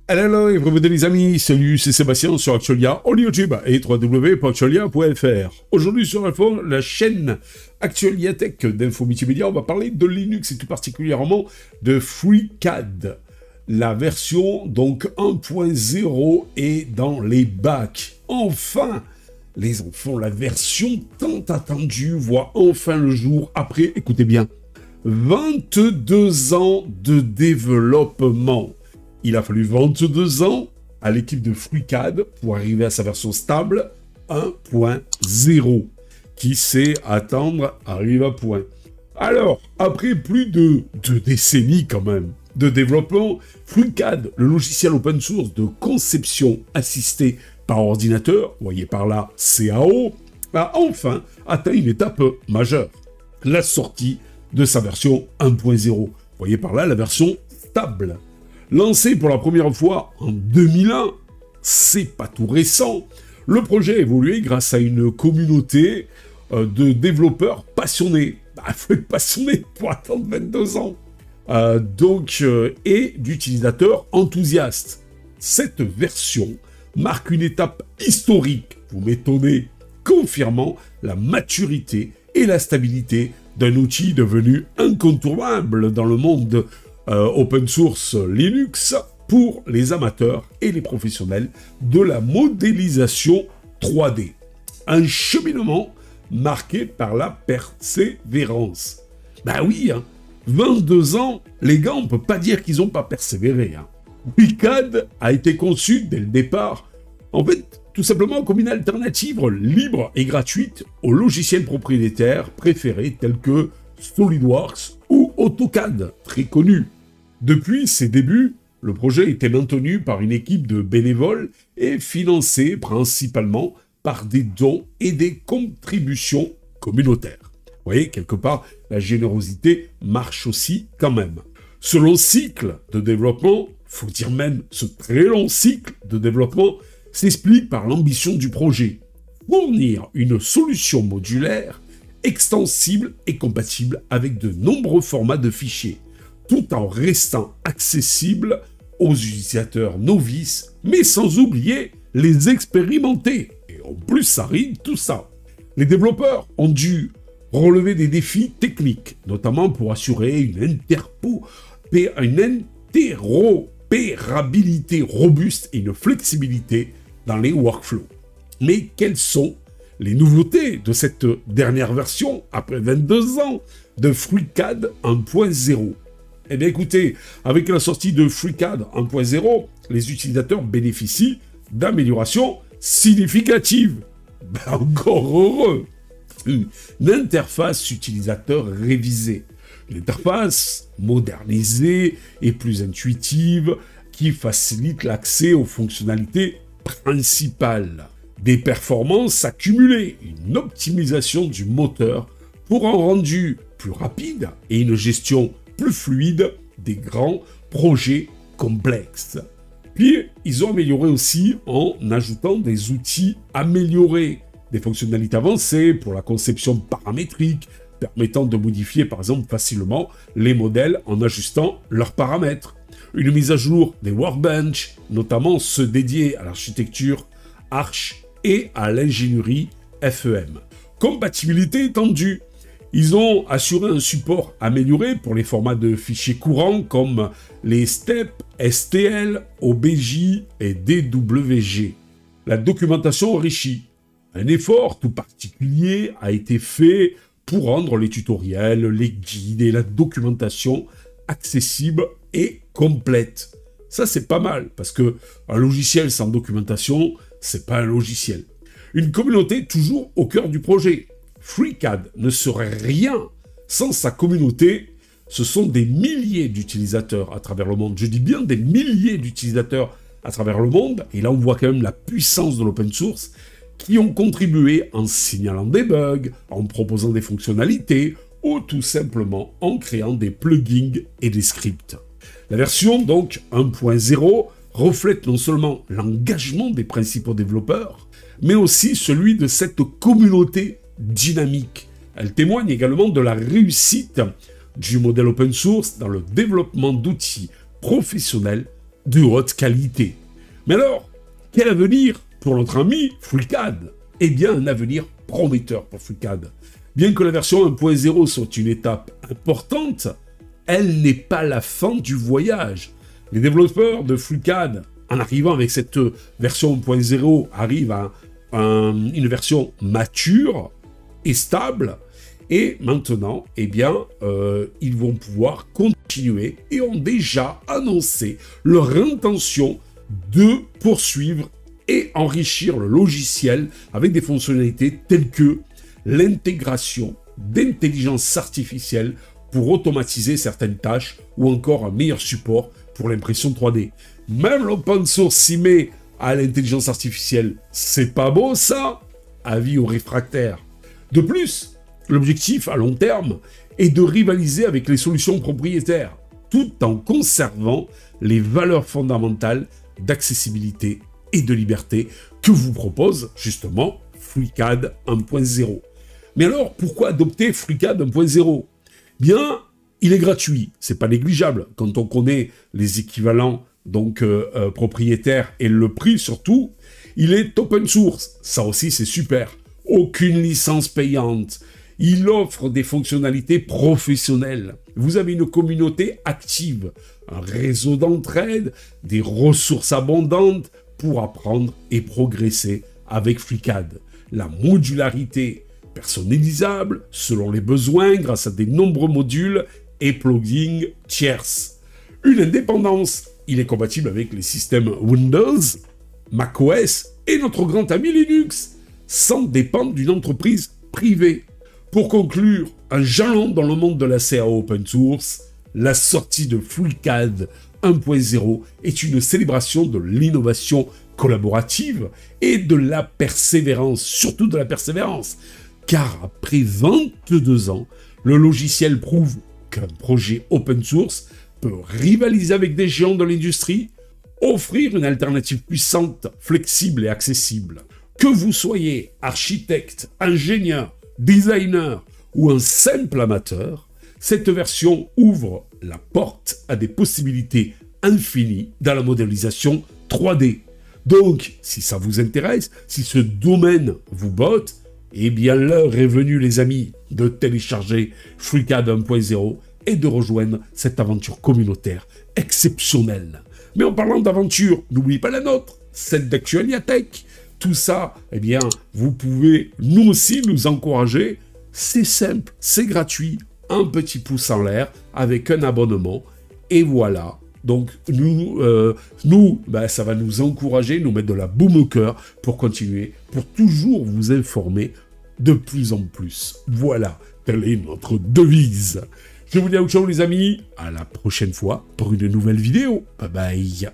Hello, et bienvenue les amis, salut, c'est Sébastien sur Actualia, on YouTube et www.actualia.fr. Aujourd'hui sur Info, la chaîne Actualia Tech d'Info Multimédia, on va parler de Linux et tout particulièrement de FreeCAD. La version donc 1.0 est dans les bacs. Enfin, les enfants, la version tant attendue voit enfin le jour après, écoutez bien, 22 ans de développement. Il a fallu 22 ans à l'équipe de FreeCAD pour arriver à sa version stable 1.0, qui sait attendre arrive à point. Alors, après plus de 2 décennies quand même de développement, FreeCAD, le logiciel open source de conception assistée par ordinateur, voyez par là CAO, a enfin atteint une étape majeure, la sortie de sa version 1.0, voyez par là la version stable. Lancé pour la première fois en 2001, c'est pas tout récent, le projet a évolué grâce à une communauté de développeurs passionnés. Il faut être passionné pour attendre 22 ans. Et d'utilisateurs enthousiastes. Cette version marque une étape historique, vous m'étonnez, confirmant la maturité et la stabilité d'un outil devenu incontournable dans le monde open source Linux pour les amateurs et les professionnels de la modélisation 3D. Un cheminement marqué par la persévérance. Ben oui, 22 ans, les gars, on ne peut pas dire qu'ils n'ont pas persévéré. FreeCAD a été conçu dès le départ, en fait, tout simplement comme une alternative libre et gratuite aux logiciels propriétaires préférés tels que SolidWorks ou AutoCAD, très connus. Depuis ses débuts, le projet était maintenu par une équipe de bénévoles et financé principalement par des dons et des contributions communautaires. Vous voyez, quelque part, la générosité marche aussi quand même. Ce long cycle de développement, faut dire même ce très long cycle de développement, s'explique par l'ambition du projet. Fournir une solution modulaire, extensible et compatible avec de nombreux formats de fichiers, tout en restant accessible aux utilisateurs novices, mais sans oublier les expérimentés. Et en plus, ça rime tout ça. Les développeurs ont dû relever des défis techniques, notamment pour assurer une interopérabilité robuste et une flexibilité dans les workflows. Mais quelles sont les nouveautés de cette dernière version, après 22 ans, de FreeCAD 1.0 ? Eh bien écoutez, avec la sortie de FreeCAD 1.0, les utilisateurs bénéficient d'améliorations significatives. Ben encore heureux. Une interface utilisateur révisée. Une interface modernisée et plus intuitive qui facilite l'accès aux fonctionnalités principales. Des performances accumulées, une optimisation du moteur pour un rendu plus rapide et une gestion plus fluide des grands projets complexes. Puis, ils ont amélioré aussi en ajoutant des outils améliorés, des fonctionnalités avancées pour la conception paramétrique, permettant de modifier par exemple facilement les modèles en ajustant leurs paramètres. Une mise à jour des workbench, notamment ceux dédiés à l'architecture Arch et à l'ingénierie FEM. Compatibilité étendue. Ils ont assuré un support amélioré pour les formats de fichiers courants comme les STEP, STL, OBJ et DWG. La documentation enrichie. Un effort tout particulier a été fait pour rendre les tutoriels, les guides et la documentation accessibles et complètes. Ça, c'est pas mal, parce que un logiciel sans documentation, c'est pas un logiciel. Une communauté toujours au cœur du projet. FreeCAD ne serait rien sans sa communauté. Ce sont des milliers d'utilisateurs à travers le monde. Je dis bien des milliers d'utilisateurs à travers le monde. Et là, on voit quand même la puissance de l'open source qui ont contribué en signalant des bugs, en proposant des fonctionnalités ou tout simplement en créant des plugins et des scripts. La version, donc, 1.0 reflète non seulement l'engagement des principaux développeurs, mais aussi celui de cette communauté dynamique. Elle témoigne également de la réussite du modèle open source dans le développement d'outils professionnels de haute qualité. Mais alors, quel avenir pour notre ami FreeCAD? Eh bien, un avenir prometteur pour FreeCAD. Bien que la version 1.0 soit une étape importante, elle n'est pas la fin du voyage. Les développeurs de FreeCAD, en arrivant avec cette version 1.0, arrivent à une version mature et stable. Et maintenant, eh bien, ils vont pouvoir continuer et ont déjà annoncé leur intention de poursuivre et enrichir le logiciel avec des fonctionnalités telles que l'intégration d'intelligence artificielle pour automatiser certaines tâches ou encore un meilleur support pour l'impression 3D. Même l'open source s'y met à l'intelligence artificielle. C'est pas beau ça? Avis aux réfractaires. De plus, l'objectif à long terme est de rivaliser avec les solutions propriétaires, tout en conservant les valeurs fondamentales d'accessibilité et de liberté que vous propose justement FreeCAD 1.0. Mais alors, pourquoi adopter FreeCAD 1.0? Bien, il est gratuit, c'est pas négligeable quand on connaît les équivalents donc propriétaires et le prix surtout. Il est open source, ça aussi c'est super. Aucune licence payante. Il offre des fonctionnalités professionnelles. Vous avez une communauté active, un réseau d'entraide, des ressources abondantes pour apprendre et progresser avec FreeCAD. La modularité personnalisable selon les besoins grâce à des nombreux modules et plugins tierces. Une indépendance, il est compatible avec les systèmes Windows, macOS et notre grand ami Linux, sans dépendre d'une entreprise privée. Pour conclure, un jalon dans le monde de la CAO open source, la sortie de FreeCAD 1.0 est une célébration de l'innovation collaborative et de la persévérance, surtout de la persévérance. Car après 22 ans, le logiciel prouve qu'un projet open source peut rivaliser avec des géants de l'industrie, offrir une alternative puissante, flexible et accessible. Que vous soyez architecte, ingénieur, designer ou un simple amateur, cette version ouvre la porte à des possibilités infinies dans la modélisation 3D. Donc, si ça vous intéresse, si ce domaine vous botte, eh bien l'heure est venue les amis de télécharger FreeCAD 1.0 et de rejoindre cette aventure communautaire exceptionnelle. Mais en parlant d'aventure, n'oubliez pas la nôtre, celle d'Actualia Tech. Tout ça, eh bien, vous pouvez nous aussi nous encourager. C'est simple, c'est gratuit, un petit pouce en l'air avec un abonnement. Et voilà. Donc, nous, ça va nous encourager, nous mettre de la baume au cœur pour continuer, pour toujours vous informer de plus en plus. Voilà, telle est notre devise. Je vous dis ciao les amis, à la prochaine fois pour une nouvelle vidéo. Bye bye.